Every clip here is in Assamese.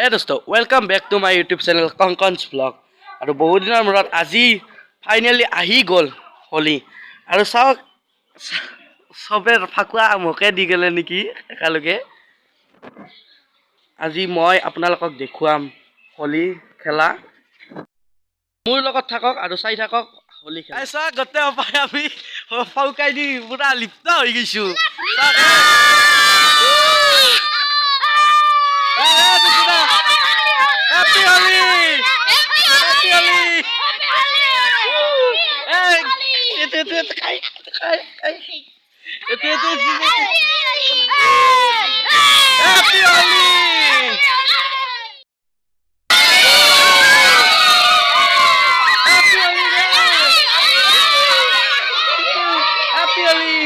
Hey dosto, welcome back to my YouTube channel Konkon's Vlog. আৰু বহুত দিনৰ মূৰত আজি ফাইনালি আহি গ'ল হোলি আৰু চাওক সবে ফাকুৱা মোকে দি গলে নেকি একালকে আজি মই আপোনালোকক দেখুৱাম হোলি খেলা মোৰ লগত থাকক আৰু চাই থাকক হোলি খেলা এসা গতে অপায় আমি ফাউকাই দি পুৰা লিপ্ত হৈ গৈছো Happy Holi! Happy Holi! Hey, itu kai. Itu. Happy Holi! Happy Holi! Happy Holi!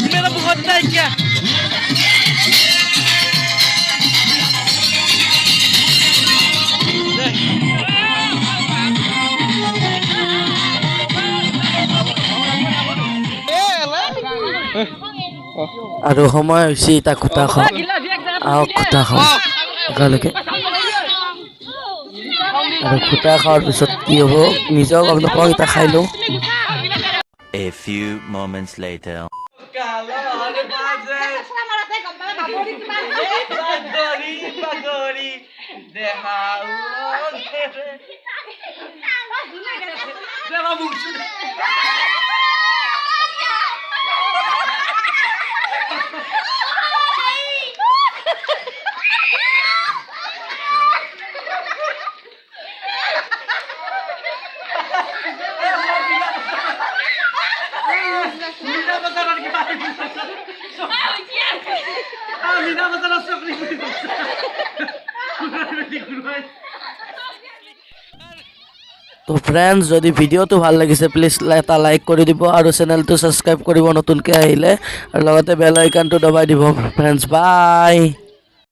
मेरा बहुत टाइम क्या আৰু সময় হৈছে এটা কুটা খাওঁ আৰু কুটা খাওঁ একেলগে আৰু কুটা খোৱাৰ পিছত কি হ'ব নিজেও গম নাপাওঁ এটা খাই লওঁ A few moments later. তো ফ্ৰেণ্ডছ যদি ভিডিঅ'টো ভাল লাগিছে প্লিজ এটা লাইক কৰি দিব আৰু চেনেলটো ছাবস্ক্ৰাইব কৰিব নতুনকৈ আহিলে আৰু লগতে বেল আইকনটো দবাই দিব ফ্ৰেণ্ডছ বাই